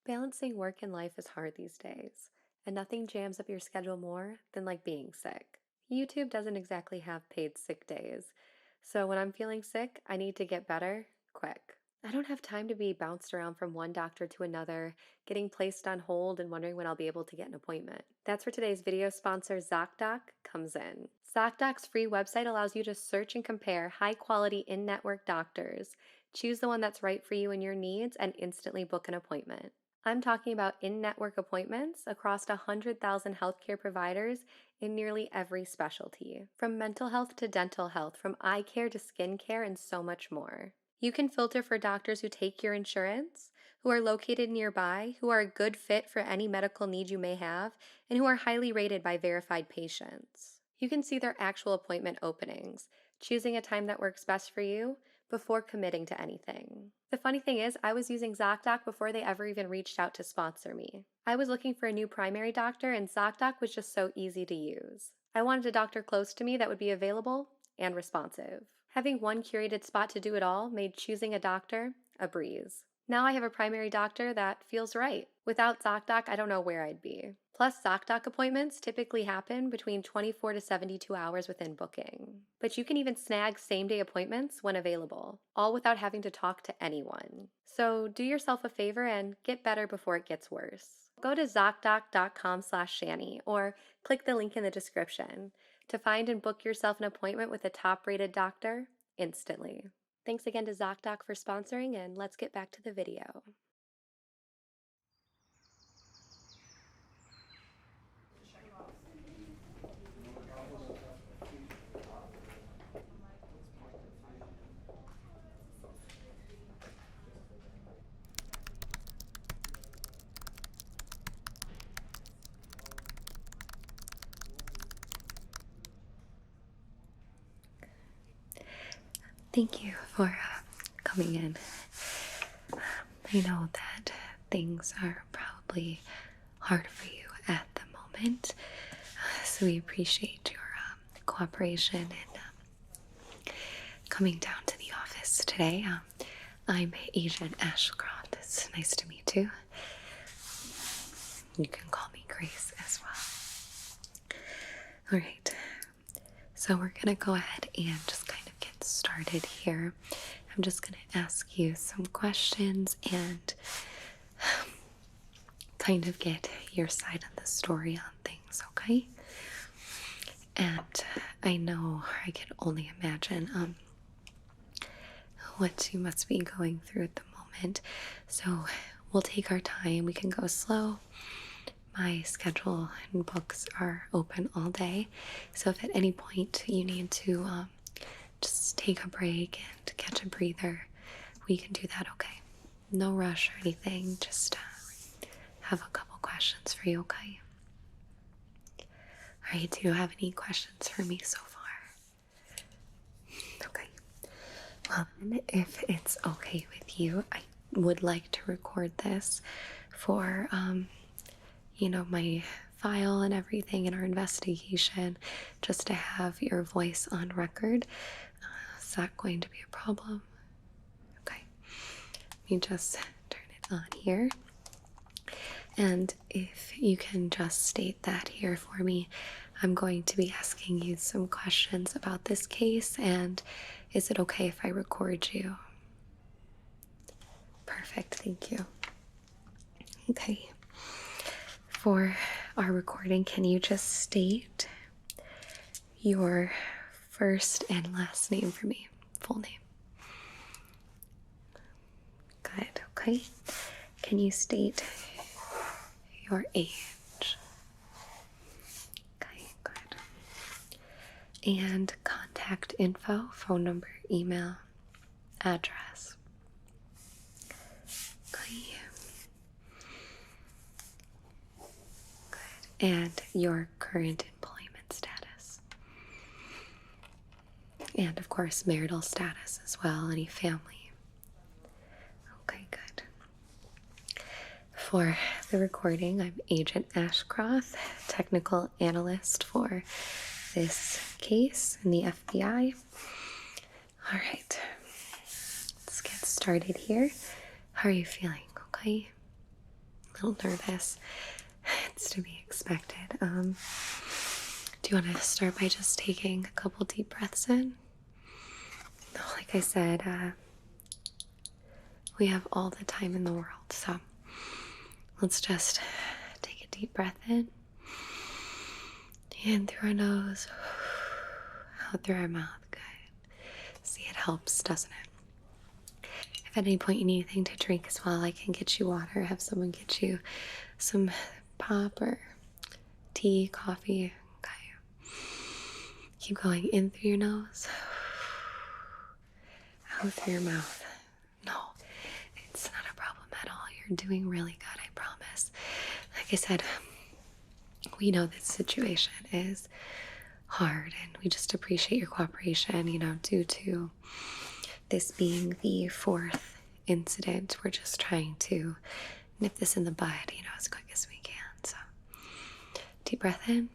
Balancing work and life is hard these days, and nothing jams up your schedule more than being sick. YouTube doesn't exactly have paid sick days, so when I'm feeling sick, I need to get better quick. I don't have time to be bounced around from one doctor to another, getting placed on hold and wondering when I'll be able to get an appointment. That's where today's video sponsor, ZocDoc, comes in. ZocDoc's free website allows you to search and compare high-quality in-network doctors, choose the one that's right for you and your needs, and instantly book an appointment. I'm talking about in-network appointments across 100,000 healthcare providers in nearly every specialty, from mental health to dental health, from eye care to skin care, and so much more. You can filter for doctors who take your insurance, who are located nearby, who are a good fit for any medical need you may have, and who are highly rated by verified patients. You can see their actual appointment openings, choosing a time that works best for you before committing to anything. The funny thing is, I was using ZocDoc before they ever even reached out to sponsor me. I was looking for a new primary doctor, and ZocDoc was just so easy to use. I wanted a doctor close to me that would be available and responsive. Having one curated spot to do it all made choosing a doctor a breeze. Now I have a primary doctor that feels right. Without ZocDoc, I don't know where I'd be. Plus, ZocDoc appointments typically happen between 24 to 72 hours within booking. But you can even snag same-day appointments when available, all without having to talk to anyone. So do yourself a favor and get better before it gets worse. Go to ZocDoc.com/Shanny or click the link in the description to find and book yourself an appointment with a top-rated doctor instantly. Thanks again to ZocDoc for sponsoring, and let's get back to the video. Thank you for coming in. I know that things are probably hard for you at the moment, so we appreciate your cooperation and coming down to the office today. I'm Agent Ashcroft. It's nice to meet you. You can call me Grace as well. All right, so we're gonna go ahead and just kind of get started here. I'm just gonna ask you some questions and kind of get your side of the story on things, okay? And I know, I can only imagine what you must be going through at the moment. So we'll take our time. We can go slow. My schedule and books are open all day. So if at any point you need to just take a break and catch a breather, we can do that, okay? No rush or anything. Just have a couple questions for you, okay? All right, do you have any questions for me so far? Okay. Well, if it's okay with you, I would like to record this for, my file and everything in our investigation, just to have your voice on record. Is that going to be a problem? Okay. Let me just turn it on here. And if you can just state that here for me, I'm going to be asking you some questions about this case, and is it okay if I record you? Perfect, thank you. Okay. For our recording, can you just state your first and last name for me? Full name. Good, okay. Can you state your age? Okay, good. And contact info, phone number, email, address. Okay. Good. And your current employment status. And of course, marital status as well, any family. Okay, good. For the recording, I'm Agent Ashcroft, technical analyst for this case in the FBI. All right, let's get started here. How are you feeling? Okay? a little nervous. It's to be expected. Do you want to start by just taking a couple deep breaths in? Like I said, we have all the time in the world, so let's just take a deep breath in through our nose, out through our mouth. Good. See, it helps, doesn't it? If at any point you need anything to drink as well, I can get you water, have someone get you some pop or tea, coffee. Okay. Keep going in through your nose, out through your mouth. No, it's not a problem at all. You're doing really good, I promise. Like I said, we know this situation is hard, and we just appreciate your cooperation, due to this being the 4th incident. We're just trying to nip this in the bud, as quick as we can. So, deep breath in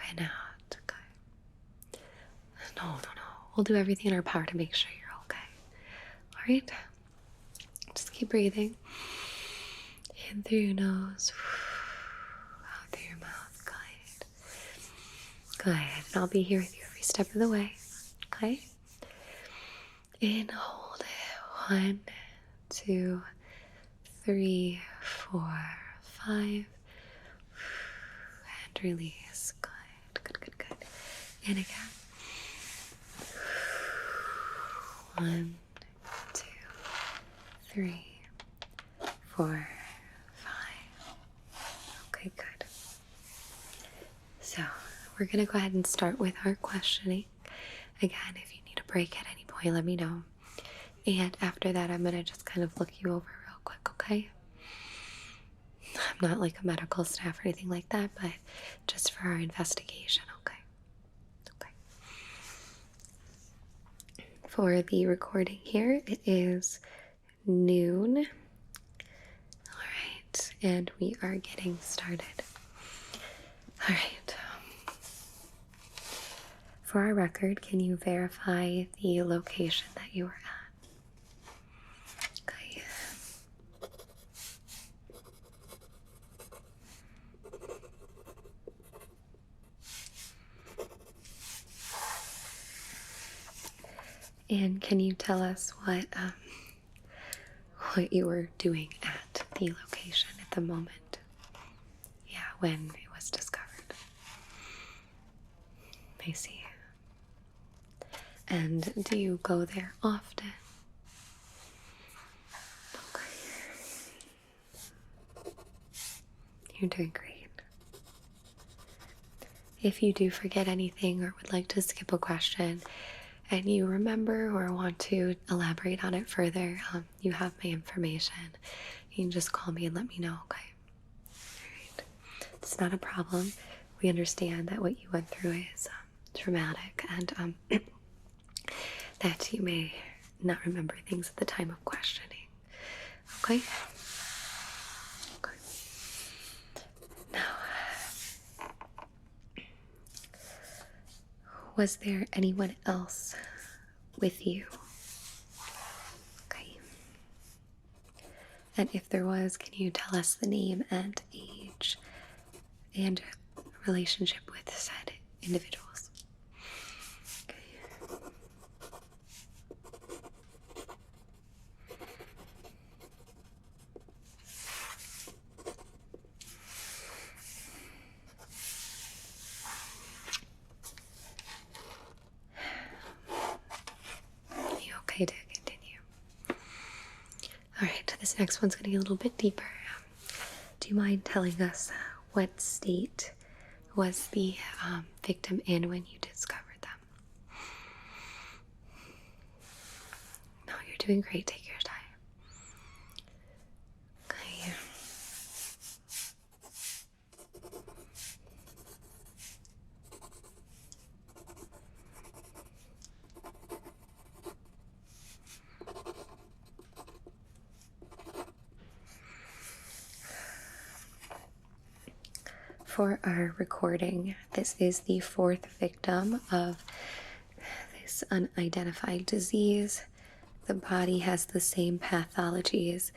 and out. Okay. No. We'll do everything in our power to make sure you're okay. All right? Just keep breathing. In through your nose, out through your mouth. Good. Good. And I'll be here with you every step of the way. Okay? In, hold it. 1, 2, 3, 4, 5. And release. Good. And again. 1, 2, 3, 4, 5. Okay, good. So we're going to go ahead and start with our questioning. Again, if you need a break at any point, let me know. And after that, I'm going to just kind of look you over real quick, okay? I'm not like a medical staff or anything like that, but just for our investigation, okay? For the recording here, it is noon. All right, and we are getting started. All right. For our record, can you verify the location that you were at? Okay. And can you tell us what you were doing at the location at the moment? Yeah, when it was discovered. I see. And do you go there often? Okay. You're doing great. If you do forget anything or would like to skip a question and you remember or want to elaborate on it further, you have my information. You can just call me and let me know, okay? All right. It's not a problem. We understand that what you went through is traumatic, and that you may not remember things at the time of questioning. Okay? Okay. Now, was there anyone else with you? Okay. And if there was, can you tell us the name and age and relationship with said individuals? Okay to continue. Alright, this next one's going to get a little bit deeper. Do you mind telling us what state was the victim in when you discovered them? No, you're doing great. Take your time. Okay. For our recording, this is the 4th victim of this unidentified disease. The body has the same pathologies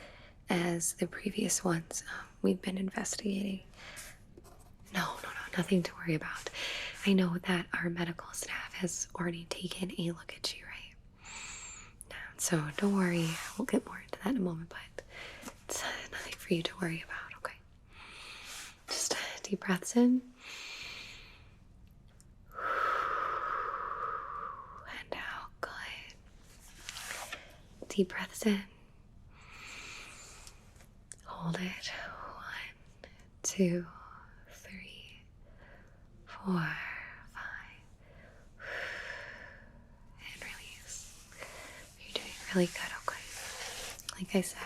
as the previous ones we've been investigating. No, nothing to worry about. I know that our medical staff has already taken a look at you, right? So don't worry, we'll get more into that in a moment, but it's nothing for you to worry about, okay? Just deep breaths in. And out, good. Deep breaths in. Hold it. 1, 2, 3, 4, 5. And release. You're doing really good, okay? Like I said,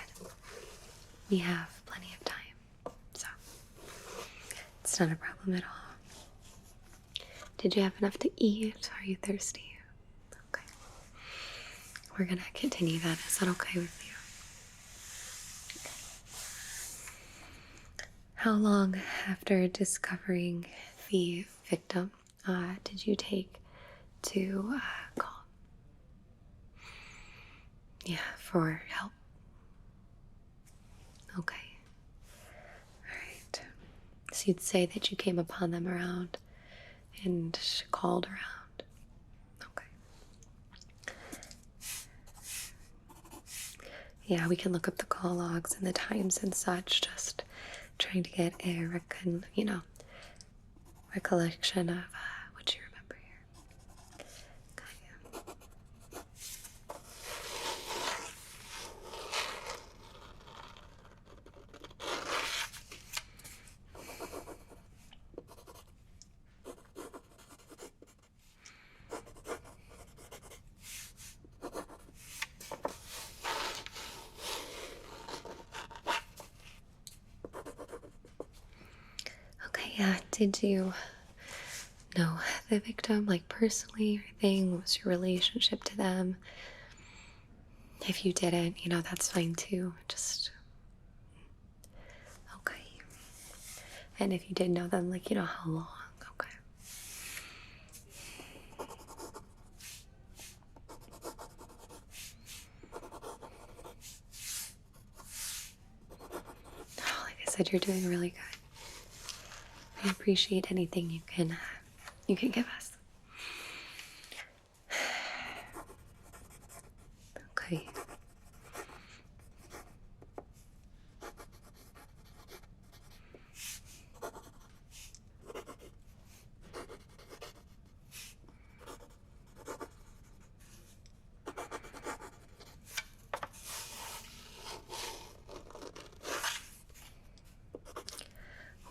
we have plenty of time, so it's not a problem at all. Did you have enough to eat? Are you thirsty? Okay. We're gonna continue that. Is that okay with you? How long after discovering the victim did you take to call? Yeah, for help. Okay. Alright. So you'd say that you came upon them around and called around. Okay. Yeah, we can look up the call logs and the times and such, just trying to get a recollection of what you remember here. Okay, did you know the victim, like personally or anything? What was your relationship to them? If you didn't, that's fine too. Just okay. And if you did know them, like, how long? Okay. Oh, like I said, you're doing really good. I appreciate anything you can give us. Okay.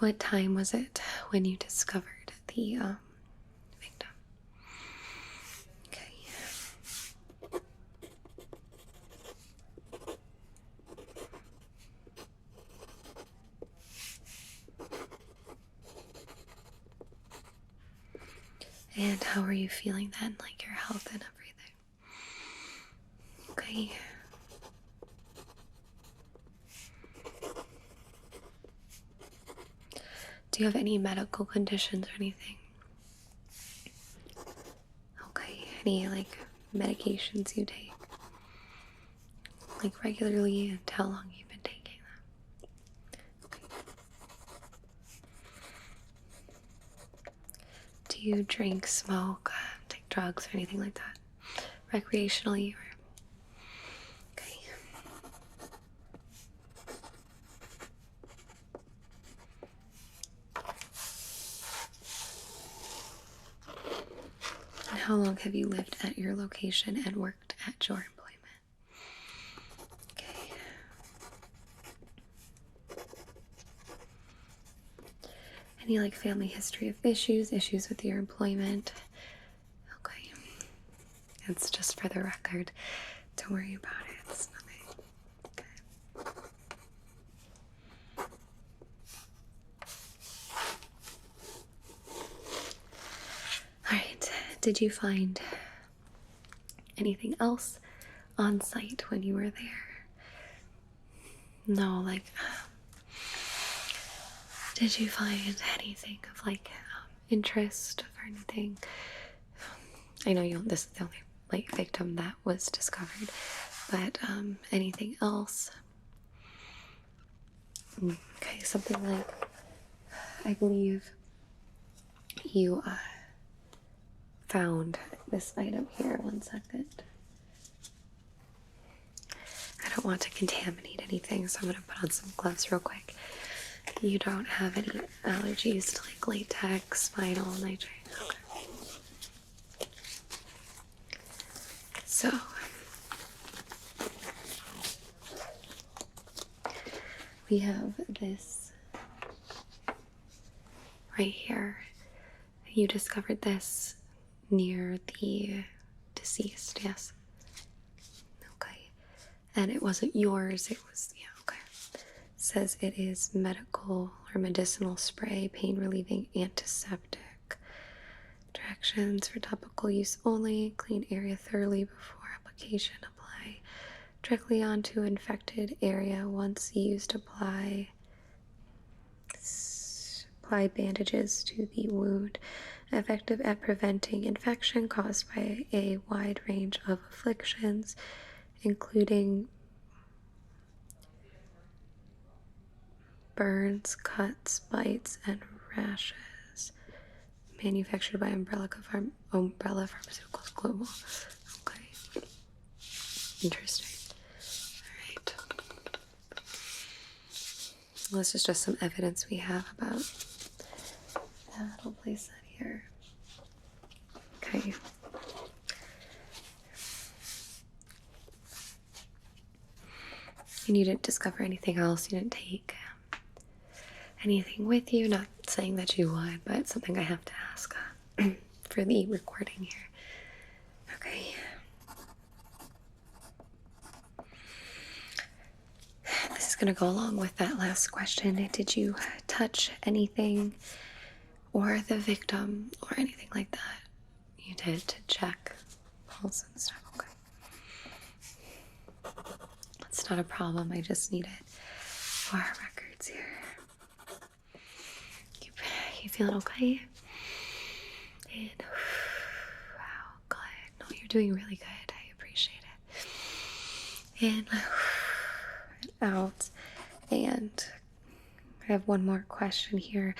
What time was it when you discovered the victim? Okay. And how are you feeling then, like your health and everything? Okay. Do you have any medical conditions or anything? Okay. Any like medications you take? Like regularly, and how long you've been taking them? Okay. Do you drink, smoke, take drugs, or anything like that? Recreationally or okay. And how long have you lived at your location and worked at your employment? Okay. Any like family history of issues with your employment? Okay. It's just for the record. Don't worry about it. It's nothing. Okay. Alright. Did you find anything else on site when you were there? No, like, did you find anything of like interest or anything? I know this is the only like victim that was discovered, but anything else? Okay, something like, I believe you found this item here. 1 second. I don't want to contaminate anything, so I'm going to put on some gloves real quick. You don't have any allergies to like latex, vinyl, nitrate. Okay. So, we have this right here. You discovered this near the deceased, yes? Okay. And it wasn't yours, it was, yeah, okay. It says it is medical or medicinal spray, pain relieving antiseptic. Directions for topical use only. Clean area thoroughly before application. Apply directly onto infected area. Once used, apply bandages to the wound. Effective at preventing infection caused by a wide range of afflictions, including burns, cuts, bites, and rashes. Manufactured by Umbrella Pharmaceuticals Global. Okay. Interesting. Alright. Well, this is just some evidence we have about that. I'll place that here. Okay. And you didn't discover anything else? You didn't take anything with you? Not saying that you would, but it's something I have to ask for the recording here. Okay. This is going to go along with that last question. Did you touch anything or the victim or anything like that? You did, to check pulse and stuff. Okay. It's not a problem. I just need it for our records here. You feeling okay? And wow, good. No, you're doing really good. I appreciate it. In, out. And I have one more question here.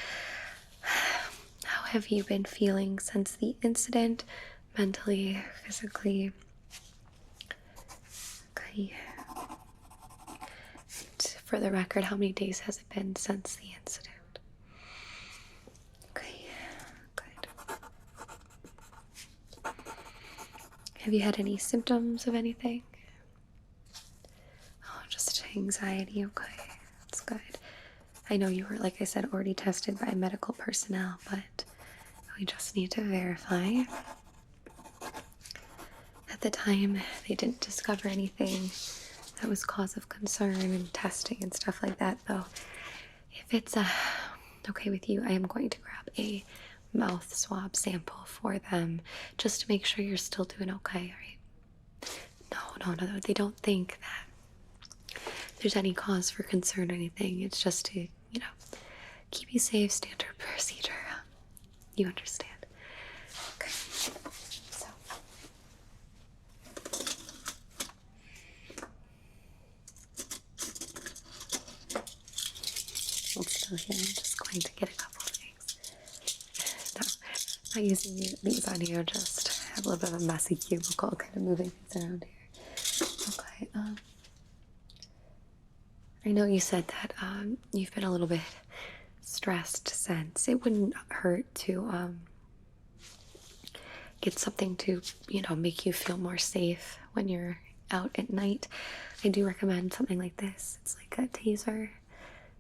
How have you been feeling since the incident? Mentally, physically? Okay. And for the record, how many days has it been since the incident? Okay, good. Have you had any symptoms of anything? Oh, just anxiety. Okay, that's good. I know you were, like I said, already tested by medical personnel, but we just need to verify. At the time, they didn't discover anything that was cause of concern and testing and stuff like that, though. If it's okay with you, I am going to grab a mouth swab sample for them just to make sure you're still doing okay, right? No, they don't think that there's any cause for concern or anything. It's just to, keep you safe, standard procedure. You understand. Okay. So. Hold still here. I'm just going to get a couple of things. No, not using these on you. Just have a little bit of a messy cubicle, kind of moving things around here. Okay. I know you said that you've been a little bit stressed since. It wouldn't hurt to get something to, make you feel more safe when you're out at night. I do recommend something like this. It's like a taser.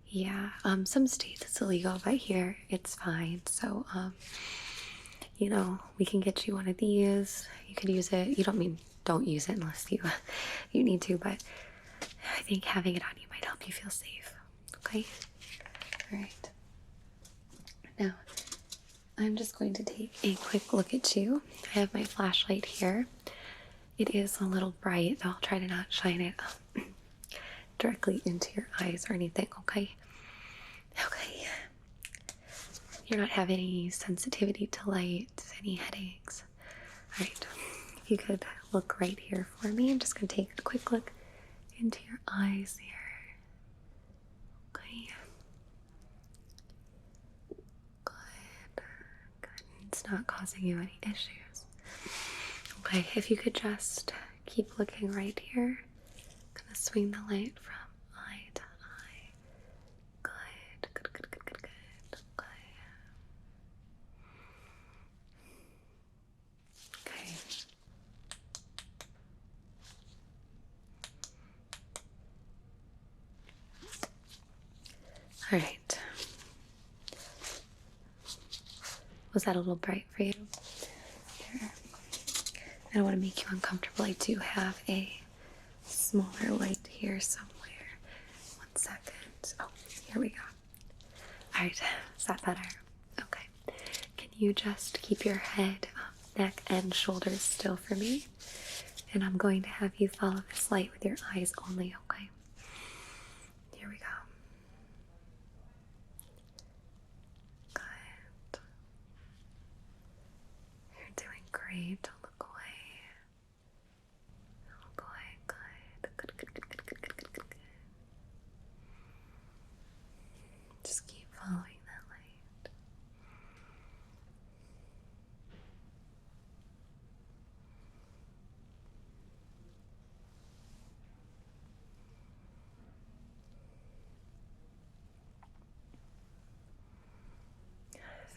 Yeah, some states it's illegal, but here it's fine. So, we can get you one of these. You could use it. Don't use it unless you need to, but I think having it on you might help you feel safe. Okay? All right. Now, I'm just going to take a quick look at you. I have my flashlight here. It is a little bright, though I'll try to not shine it directly into your eyes or anything, okay? Okay. You're not having any sensitivity to light, any headaches. All right. If you could look right here for me. I'm just going to take a quick look into your eyes here. me? Good. Good. It's not causing you any issues. Okay, if you could just keep looking right here. I'm gonna swing the light from eye to eye. Good. Good, good, good, good, good. Okay. Okay. All right. Was that a little bright for you? Here. I don't want to make you uncomfortable. I do have a smaller light here somewhere. 1 second. Oh, here we go. All right. Is that better? Okay. Can you just keep your head, neck, and shoulders still for me? And I'm going to have you follow this light with your eyes only, okay? Here we go. Good. You're doing great. Don't look away. Don't look away. Good. Good, good, good, good, good, good, good, good. Just keep following that light.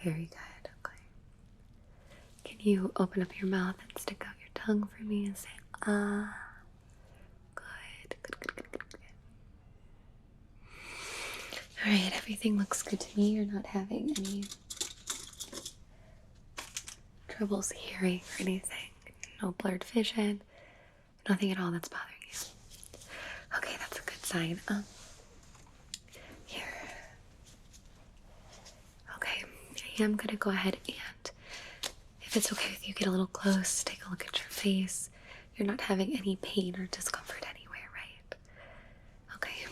Very good. Okay. Can you open up your mouth and stick out your tongue for me and say, ah? Good. Good, good, good, good, good. All right. Everything looks good to me. You're not having any troubles hearing or anything. No blurred vision. Nothing at all that's bothering you. Okay, that's a good sign. Here. Okay, I am gonna go ahead and, if it's okay with you, get a little close, take a look at your face. You're not having any pain or discomfort anywhere, right? Okay,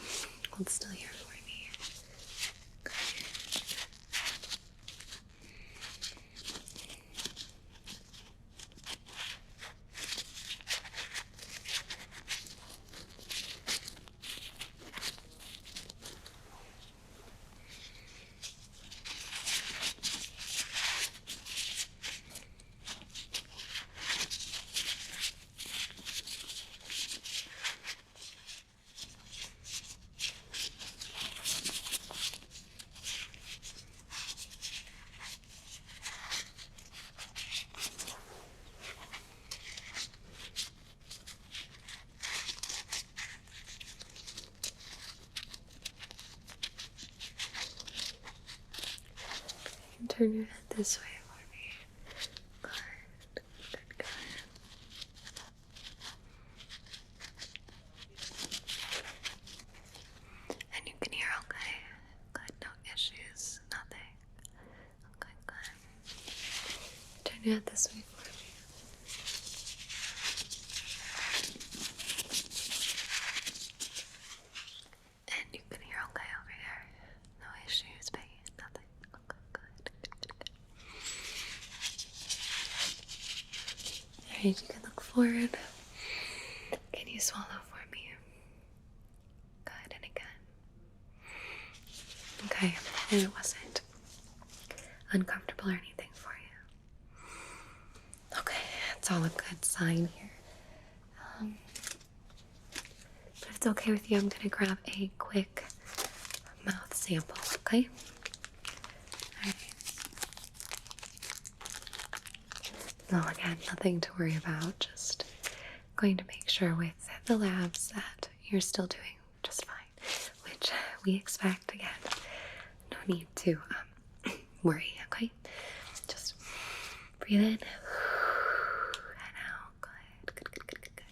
hold still here for me. Turn your head this way for me. Good, good, good. And you can hear okay. Good, no issues, nothing. Okay, good. Turn your head this way for me. And you can hear okay over here. No issues, pain, nothing. Okay, good. Alright, you can look forward. Can you swallow for me? Good, and again. Okay, and it wasn't uncomfortable or anything for you. Okay, it's all a good sign here. But if it's okay with you, I'm gonna grab a quick mouth sample, okay? Alright. No, again, nothing to worry about. Just going to make sure with the labs that you're still doing just fine, which we expect. Again, no need to worry, okay? Just breathe in and out. Good, good, good, good, good, good.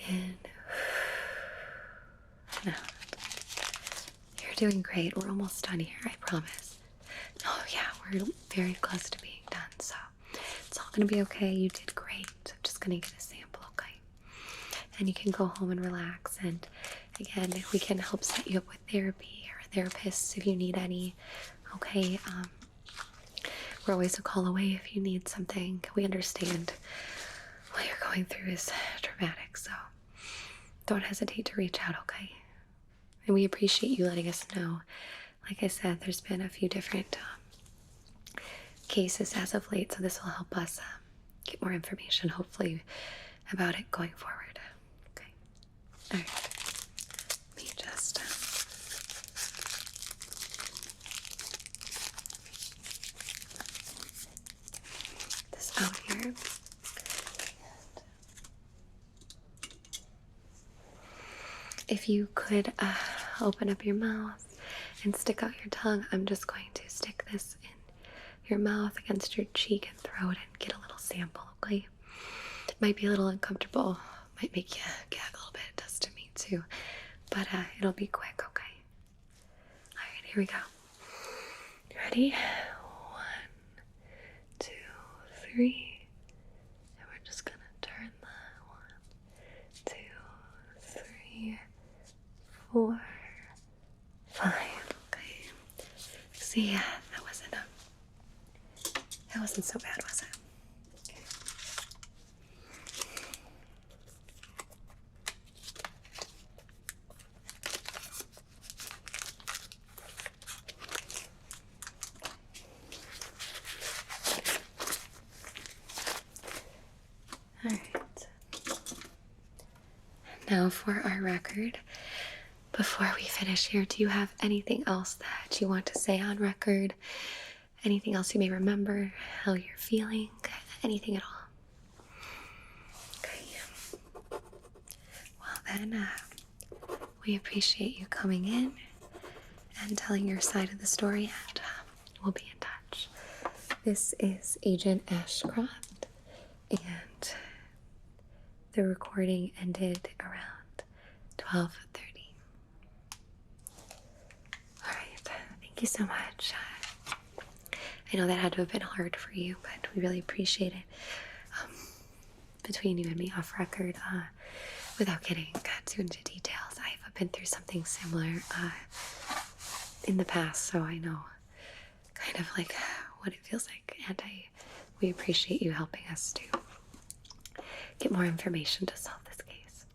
In and out. You're doing great. We're almost done here, I promise. Oh yeah, we're very close to being done, so it's all gonna be okay. You did great. I'm just gonna get a sample, okay? And you can go home and relax. And again, we can help set you up with therapy or therapists if you need any. Okay, we're always a call away if you need something. We understand what you're going through is traumatic, so don't hesitate to reach out, okay? And we appreciate you letting us know. Like I said, there's been a few different cases as of late, so this will help us get more information, hopefully, about it going forward. Okay. All right. Let me just this out here. If you could open up your mouth and stick out your tongue, I'm just going to stick this in your mouth against your cheek and throat and get a little sample, okay? It might be a little uncomfortable, might make you gag a little bit, it does to me too, but it'll be quick, okay? Alright, here we go. You ready? 1, 2, 3. And we're just gonna turn that. 1, 2, 3, 4, 5. Okay. See, that wasn't so bad, was it? All right. Now for our record. Before we finish here, do you have anything else that you want to say on record? Anything else you may remember? How you're feeling? Anything at all? Okay. Well then, we appreciate you coming in and telling your side of the story, and we'll be in touch. This is Agent Ashcroft, and the recording ended around 12:30. All right, thank you so much. I know that had to have been hard for you, but we really appreciate it. Between you and me off record, without getting too into details, I've been through something similar in the past, so I know kind of like what it feels like, and we appreciate you helping us to get more information to solve this case.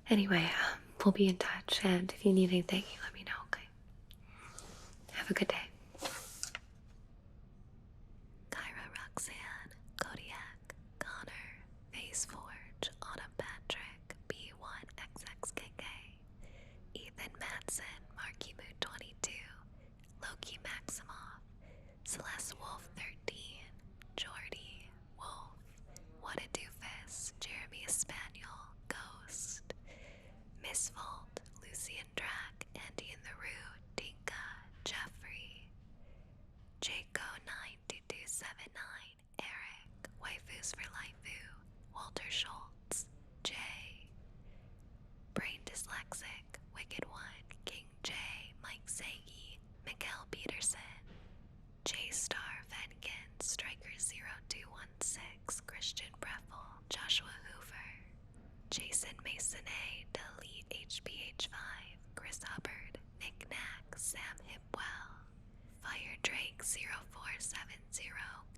Anyway, we'll be in touch, and if you need anything, you let me know, okay? Have a good day. Kyra, Roxanne, Kodiak, Connor, Face Forge, Autumn Patrick, B1XXKK, Ethan Madsen, Marky Mood 22, Loki Maximoff, Celeste Wolf 13, Jordy, Wolf, What a Doofus, Jeremy Espaniel, Ghost, Miss Vault, Lucian Drac, Andy in the Rue, Dinka, Jeffrey, Jaco92279, Eric, Waifus for Laifu, Walter Schultz, Jay, Brain Dyslexic, Wicked One, King J, Mike Sagi, Miguel Peterson, J-Star Venkin, Striker0216, Christian Breffel, Joshua Hoover, Jason Masonet, Delete HBH5, Chris Hubbard, Nick Knack, Sam Hipwell, Fire Drake 0470,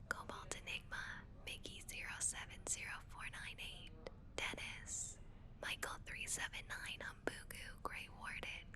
Cobalt Enigma, Mickey 070498, Dennis, Michael 379, Humbugu, Grey Warden,